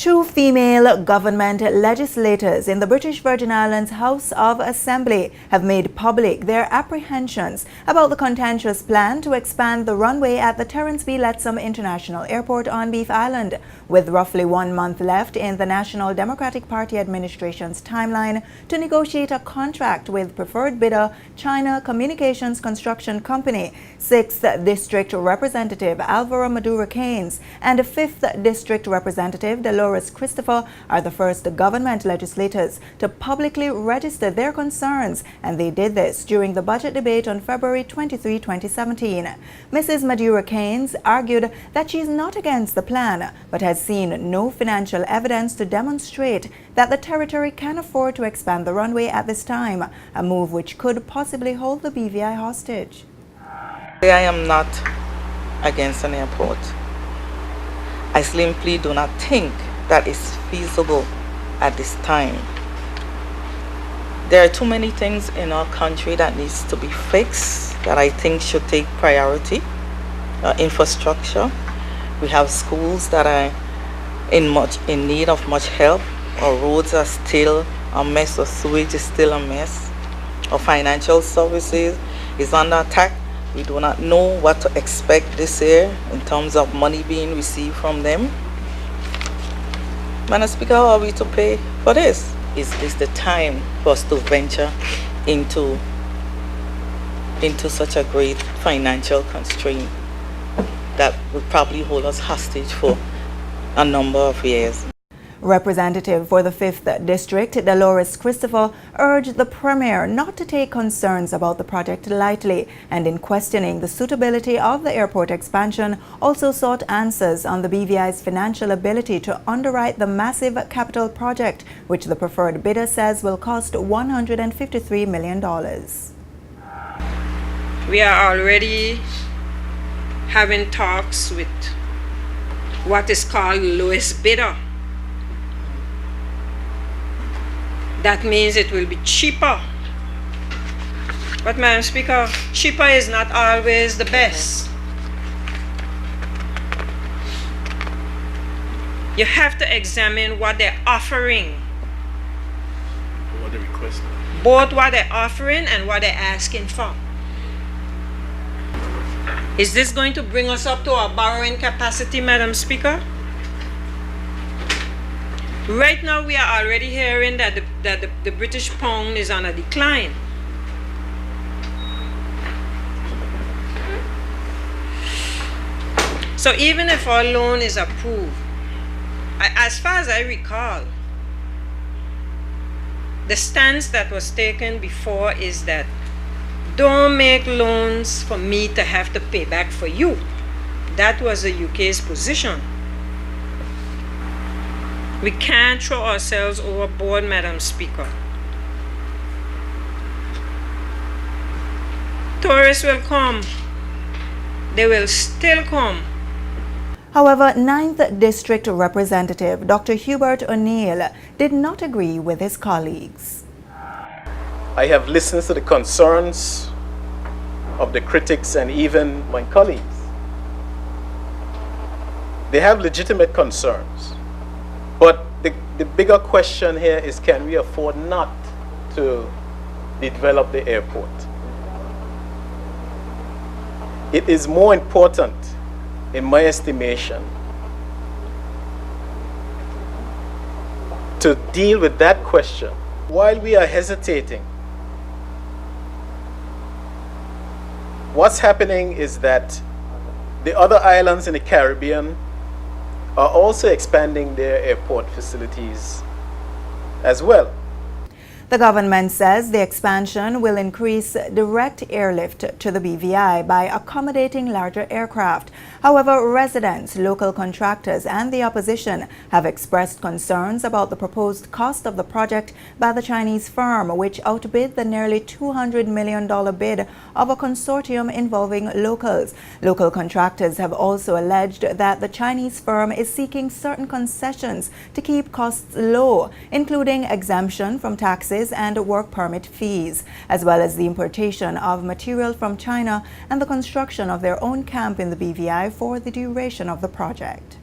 Two female government legislators in the British Virgin Islands House of Assembly have made public their apprehensions about the contentious plan to expand the runway at the Terence B. Lettsome International Airport on Beef Island. With roughly 1 month left in the National Democratic Party administration's timeline to negotiate a contract with preferred bidder China Communications Construction Company, 6th District Representative Alvaro Maduro Keynes and 5th District Representative Dolores Christopher are the first government legislators to publicly register their concerns, and they did this during the budget debate on February 23, 2017. Mrs. Maduro Keynes argued that she is not against the plan, but has seen no financial evidence to demonstrate that the territory can afford to expand the runway at this time, a move which could possibly hold the BVI hostage. I am not against an airport. I simply do not think that is feasible at this time. There are too many things in our country that needs to be fixed that I think should take priority. Infrastructure. We have schools that are in need of much help. Our roads are still a mess. Our sewage is still a mess. Our financial services is under attack. We do not know what to expect this year in terms of money being received from them. Madam Speaker, how are we to pay for this? Is the time for us to venture into such a great financial constraint that would probably hold us hostage for a number of years. Representative for the 5th District, Dolores Christopher, urged the Premier not to take concerns about the project lightly, and in questioning the suitability of the airport expansion, also sought answers on the BVI's financial ability to underwrite the massive capital project, which the preferred bidder says will cost $153 million. We are already having talks with what is called lowest bidder. That means it will be cheaper. But Madam Speaker, cheaper is not always the best. You have to examine what they're offering. What they're requesting. Both what they're offering and what they're asking for. Is this going to bring us up to our borrowing capacity, Madam Speaker? Right now, we are already hearing that the British pound is on a decline. So even if our loan is approved, as far as I recall, the stance that was taken before is that don't make loans for me to have to pay back for you. That was the UK's position. We can't throw ourselves overboard, Madam Speaker. Tourists will come. They will still come. However, 9th District Representative Dr. Hubert O'Neill did not agree with his colleagues. I have listened to the concerns of the critics and even my colleagues. They have legitimate concerns. But the bigger question here is, can we afford not to develop the airport? It is more important, in my estimation, to deal with that question while we are hesitating. What's happening is that the other islands in the Caribbean are also expanding their airport facilities as well. The government says the expansion will increase direct airlift to the BVI by accommodating larger aircraft. However, residents, local contractors and the opposition have expressed concerns about the proposed cost of the project by the Chinese firm, which outbid the nearly $200 million bid of a consortium involving locals. Local contractors have also alleged that the Chinese firm is seeking certain concessions to keep costs low, including exemption from taxes and work permit fees, as well as the importation of material from China and the construction of their own camp in the BVI for the duration of the project.